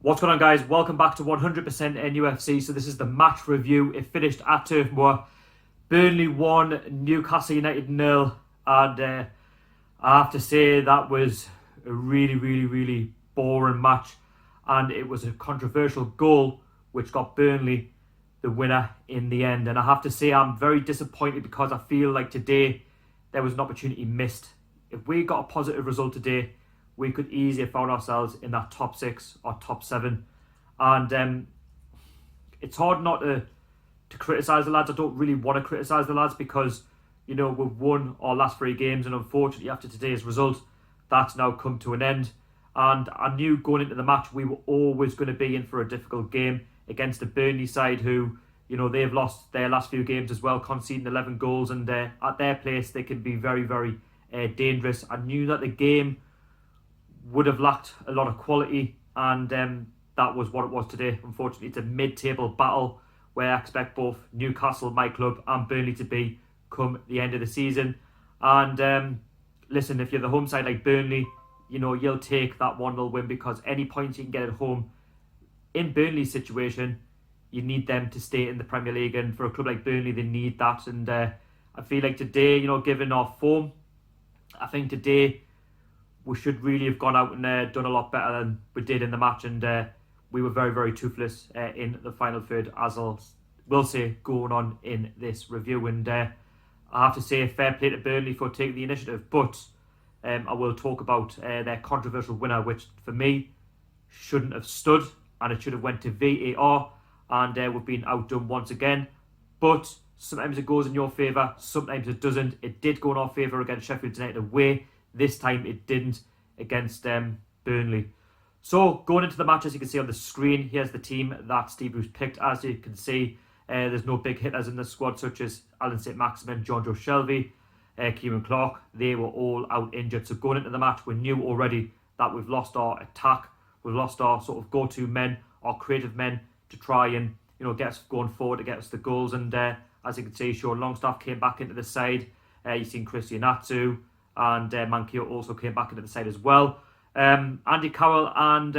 What's going on, guys? Welcome back to 100% NUFC. So this is the match review. It finished at Turf Moor. Burnley 1, Newcastle United 0. And I have to say that was a really boring match. And it was a controversial goal which got Burnley the winner in the end. And I have to say I'm very disappointed because I feel like today there was an opportunity missed. If we got a positive result today, we could easily have found ourselves in that top 6 or top 7. And it's hard not to criticise the lads. I don't really want to criticise the lads because, you know, we've won our last 3 games, and unfortunately after today's result, that's now come to an end. And I knew going into the match we were always going to be in for a difficult game against the Burnley side who, you know, they've lost their last few games as well, conceding 11 goals, and at their place they can be very dangerous. I knew that the game would have lacked a lot of quality, and that was what it was today. Unfortunately, it's a mid-table battle where I expect both Newcastle, my club, and Burnley to be come the end of the season. And listen, if you're the home side like Burnley, you know, you'll take that 1-0 win because any points you can get at home, in Burnley's situation, you need them to stay in the Premier League, and for a club like Burnley, they need that. And I feel like today, you know, given our form, I think today we should really have gone out and done a lot better than we did in the match, and we were very toothless in the final third, as we'll say going on in this review. And I have to say fair play to Burnley for taking the initiative, but I will talk about their controversial winner, which for me shouldn't have stood, and it should have went to VAR, and we've been outdone once again. But sometimes it goes in your favour, sometimes it doesn't. It did go in our favour against Sheffield United away. This time it didn't against Burnley. So going into the match, as you can see on the screen, here's the team that Steve Bruce picked. As you can see, there's no big hitters in the squad such as Alan St-Maximin, John Joe Shelby, Kieran Clark. They were all out injured. So going into the match, we knew already that we've lost our attack. We've lost our sort of go-to men, our creative men to try and, you know, get us going forward to get us the goals. And as you can see, Sean Longstaff came back into the side. You've seen Christian Atsu, and Manquillo also came back into the side as well. Andy Carroll and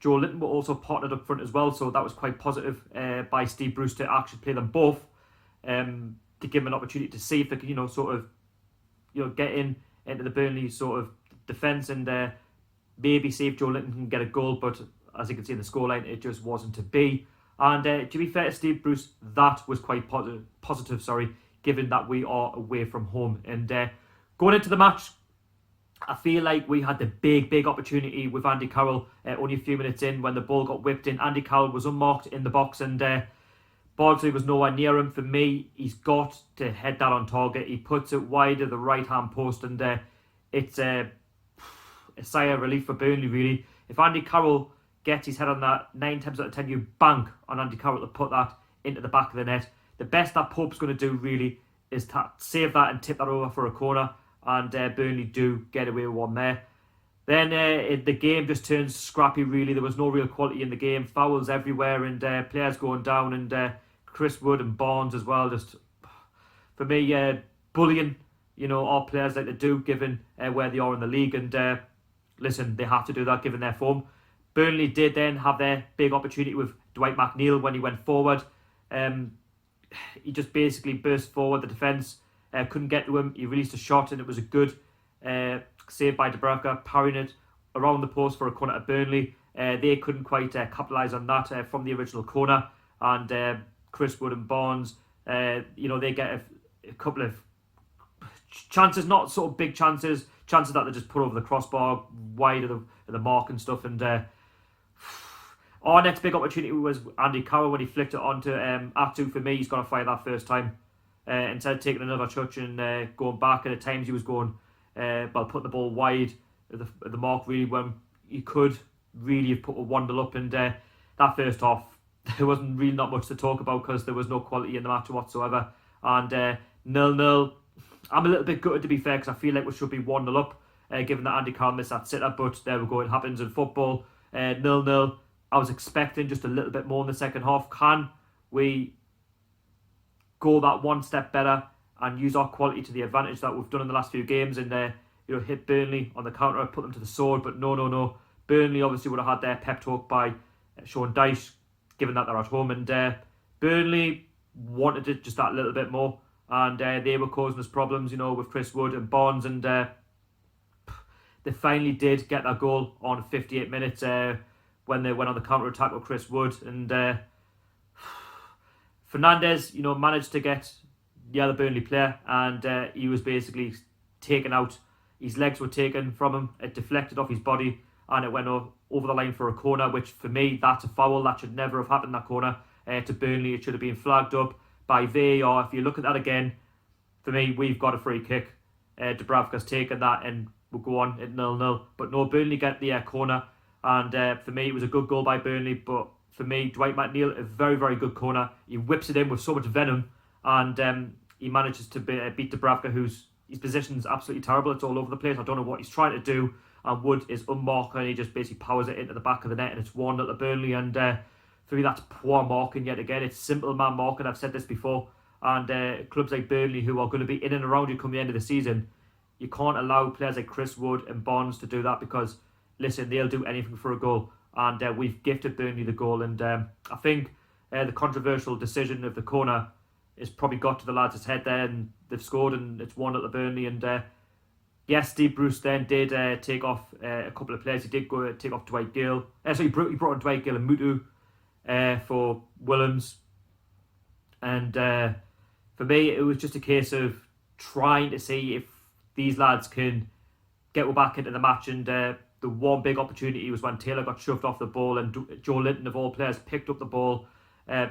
Joe Linton were also partnered up front as well, so that was quite positive by Steve Bruce to actually play them both, to give them an opportunity to see if they could, you know, sort of, you know, get into the Burnley sort of defence and maybe see if Joe Linton can get a goal. But as you can see in the scoreline, it just wasn't to be. And to be fair to Steve Bruce, that was quite positive, given that we are away from home. And going into the match, I feel like we had the big opportunity with Andy Carroll only a few minutes in when the ball got whipped in. Andy Carroll was unmarked in the box, and Bardsley was nowhere near him. For me, he's got to head that on target. He puts it wide of the right-hand post, and it's a sigh of relief for Burnley, really. If Andy Carroll gets his head on that, 9 times out of 10 you bank on Andy Carroll to put that into the back of the net. The best that Pope's going to do, really, is to save that and tip that over for a corner. And Burnley do get away with one there. Then the game just turns scrappy, really. There was no real quality in the game. Fouls everywhere, and players going down, and Chris Wood and Barnes as well. Just, for me, bullying, you know, our players like to do, given where they are in the league. And listen, they have to do that given their form. Burnley did then have their big opportunity with Dwight McNeil when he went forward. He just basically burst forward the defence. Couldn't get to him. He released a shot, and it was a good save by Dubravka, parrying it around the post for a corner at Burnley. They couldn't quite capitalise on that from the original corner. And Chris Wood and Barnes, you know, they get a couple of chances, not sort of big chances that they just put over the crossbar, wide of the mark and stuff. And our next big opportunity was Andy Carroll when he flicked it onto Atsu. For me, he's got to fire that first time. Instead of taking another touch and going back, and at times he was going, putting the ball wide of the mark, really, when he could really have put a 1-0 up. And that first half, there wasn't really not much to talk about because there was no quality in the match whatsoever. And 0-0, I'm a little bit gutted, to be fair, because I feel like we should be 1-0 up, given that Andy Carroll missed that sitter. But there we go, it happens in football. 0-0, I was expecting just a little bit more in the second half. Can we go that one step better and use our quality to the advantage that we've done in the last few games, and you know, hit Burnley on the counter, put them to the sword? But no. Burnley obviously would have had their pep talk by Sean Dyche, given that they're at home. And Burnley wanted it just that little bit more, and they were causing us problems, with Chris Wood and Bonds, and they finally did get that goal on 58 minutes when they went on the counter-attack with Chris Wood, and Fernandes, managed to get the other Burnley player, and he was basically taken out. His legs were taken from him, it deflected off his body, and it went over the line for a corner, which for me, that's a foul. That should never have happened, that corner. To Burnley, it should have been flagged up by VAR. If you look at that again, for me, we've got a free kick. Dubravka's taken that and we'll go on at 0-0. But no, Burnley get the corner, and for me, it was a good goal by Burnley. But for me, Dwight McNeil, a very, very good corner. He whips it in with so much venom, and he manages to beat Dubravka, his position's absolutely terrible. It's all over the place. I don't know what he's trying to do. And Wood is unmarked, and he just basically powers it into the back of the net, and it's 1-0 to Burnley. And for me, that's poor marking yet again. It's simple man marking. I've said this before. And clubs like Burnley, who are going to be in and around you come the end of the season, you can't allow players like Chris Wood and Bonds to do that, because, listen, they'll do anything for a goal. And we've gifted Burnley the goal. And I think the controversial decision of the corner has probably got to the lads' head there, and they've scored, and it's 1-0 to Burnley. And yes, Steve Bruce then did take off a couple of players. He did go take off Dwight Gale. So he brought on Dwight Gale and Mutu for Willems. And for me, it was just a case of trying to see if these lads can get back into the match. And the one big opportunity was when Taylor got shoved off the ball, and Joe Linton, of all players, picked up the ball.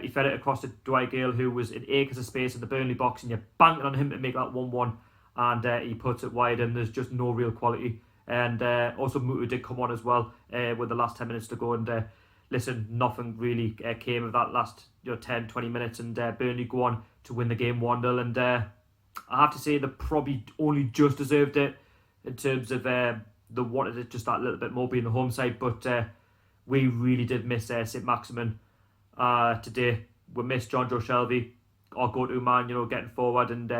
He fed it across to Dwight Gale, who was in acres of space in the Burnley box, and you're banking on him to make that 1-1. And he puts it wide, and there's just no real quality. And also Mutu did come on as well with the last 10 minutes to go. And listen, nothing really came of that last 10-20 minutes. And Burnley go on to win the game 1-0. And I have to say they probably only just deserved it in terms of they wanted it just that little bit more being the home side. But we really did miss St. Maximin today. We missed John Joe Shelby, our go-to man, getting forward. And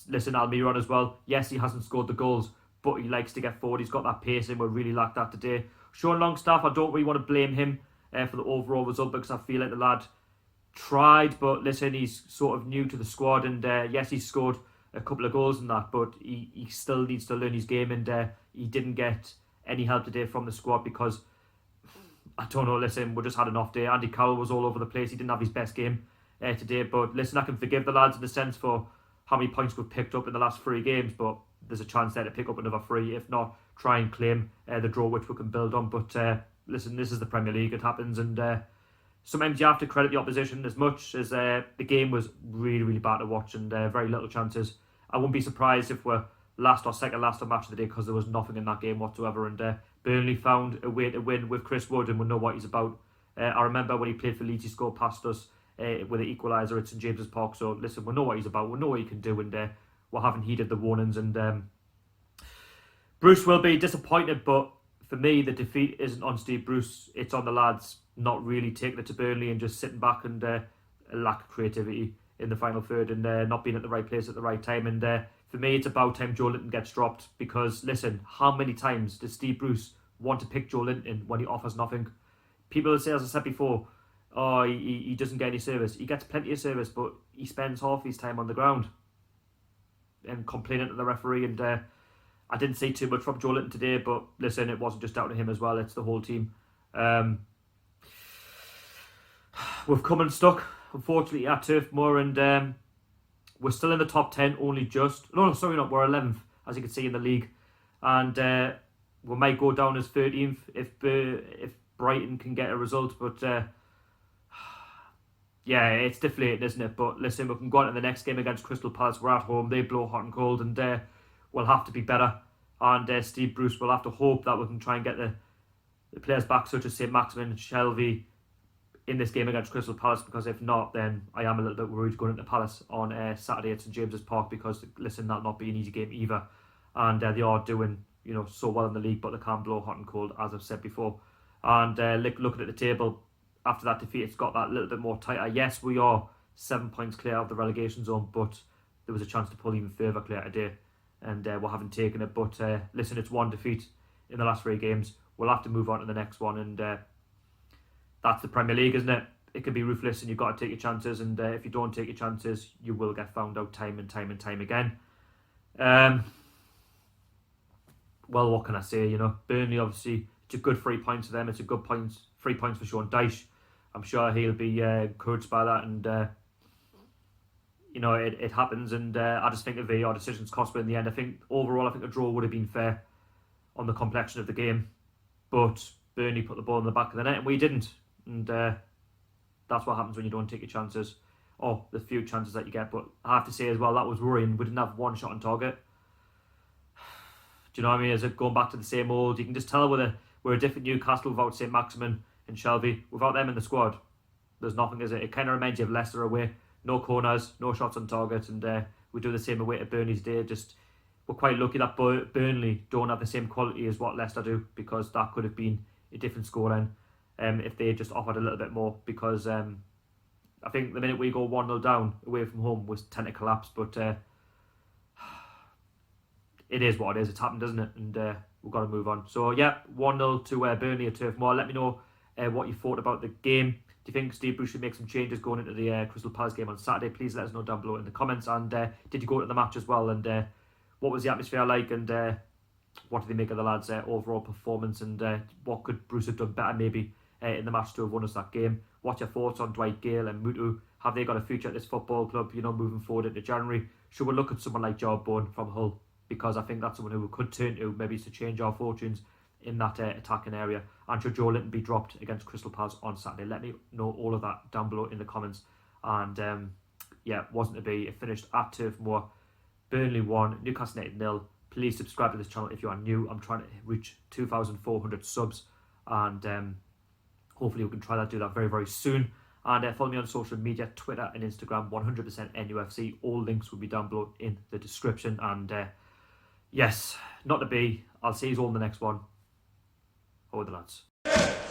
listen, Almiron as well. Yes, he hasn't scored the goals, but he likes to get forward. He's got that pace, and we really lacked that today. Sean Longstaff, I don't really want to blame him for the overall result, because I feel like the lad tried, but listen, he's sort of new to the squad, and yes, he's scored a couple of goals in that, but he still needs to learn his game, and he didn't get any help today from the squad, because I don't know, listen, we just had an off day. Andy Carroll was all over the place. He didn't have his best game today, but listen, I can forgive the lads in the sense for how many points we've picked up in the last 3 games, but there's a chance there to pick up another 3. If not, try and claim the draw, which we can build on. But listen, this is the Premier League. It happens, and sometimes you have to credit the opposition. As much as the game was really, really bad to watch, and very little chances, I wouldn't be surprised if we're last or second last match of the day, because there was nothing in that game whatsoever. And Burnley found a way to win with Chris Wood, and we know what he's about. I remember when he played for Leeds, he scored past us with an equaliser at St James's Park. So listen, we know what he's about, we know what he can do, and we haven't heeded the warnings. And Bruce will be disappointed, but for me, the defeat isn't on Steve Bruce. It's on the lads not really taking it to Burnley and just sitting back, and a lack of creativity in the final third, and not being at the right place at the right time. And for me, it's about time Joe Linton gets dropped, because listen, how many times does Steve Bruce want to pick Joe Linton when he offers nothing? People say, as I said before, oh, he doesn't get any service. He gets plenty of service, but he spends half his time on the ground and complaining to the referee. And I didn't see too much from Joe Linton today, but listen, it wasn't just down to him as well. It's the whole team. We've come unstuck, unfortunately, at Turf Moor, and we're still in the top 10, only just. No, sorry, not. We're 11th, as you can see in the league, and we might go down as 13th if Brighton can get a result. But yeah, it's deflating, isn't it? But listen, we can go on to the next game against Crystal Palace. We're at home. They blow hot and cold, and we'll have to be better. And Steve Bruce will have to hope that we can try and get the players back, such as St. Maximin and Shelby, in this game against Crystal Palace, because if not, then I am a little bit worried going into Palace on Saturday at St James's Park, because listen, that'll not be an easy game either. And they are doing so well in the league, but they can blow hot and cold, as I've said before. And looking at the table after that defeat, it's got that little bit more tighter. Yes, we are 7 points clear of the relegation zone, but there was a chance to pull even further clear today, and we haven't taken it. But listen, it's one defeat in the last 3 games. We'll have to move on to the next one, and that's the Premier League, isn't it? It can be ruthless and you've got to take your chances, and if you don't take your chances, you will get found out time and time and time again. Well, what can I say? You know, Burnley, obviously, it's a good 3 points for them. It's a good 3 points for Sean Dyche. I'm sure he'll be encouraged by that, and you know, it happens. And I just think the our decisions cost, but in the end, I think overall, I think a draw would have been fair on the complexion of the game. But Burnley put the ball in the back of the net, and we didn't. And that's what happens when you don't take your chances, or the few chances that you get. But I have to say as well, that was worrying. We didn't have one shot on target. Do you know what I mean? Is it going back to the same old? You can just tell we're a different Newcastle without St. Maximin and Shelby. Without them in the squad, there's nothing, is it? It kind of reminds you of Leicester away. No corners, no shots on target, and we do the same away to Burnley's day. Just we're quite lucky that Burnley don't have the same quality as what Leicester do, because that could have been a different scoreline if they just offered a little bit more. Because I think the minute we go 1-0 down away from home, we tend to collapse. But it is what it is. It's happened, isn't it? And we've got to move on. So yeah, 1-0 to Burnley at Turf Moor. Let me know what you thought about the game. Do you think Steve Bruce should make some changes going into the Crystal Palace game on Saturday? Please let us know down below in the comments. And did you go to the match as well? And what was the atmosphere like? And what did they make of the lads' overall performance? And what could Bruce have done better maybe in the match to have won us that game? What's your thoughts on Dwight Gale and Mutu? Have they got a future at this football club, you know, moving forward into January? Should we look at someone like Jawbone from Hull? Because I think that's someone who we could turn to maybe to change our fortunes in that attacking area. And should Joe Linton be dropped against Crystal Palace on Saturday? Let me know all of that down below in the comments. And yeah, wasn't to be. It finished at Turf Moor. Burnley 1, Newcastle United 0. Please subscribe to this channel if you are new. I'm trying to reach 2,400 subs, and hopefully we can try that, do that very, very soon. And follow me on social media, Twitter and Instagram, 100% NUFC. All links will be down below in the description. And yes, not to be. I'll see you all in the next one. Over the lads.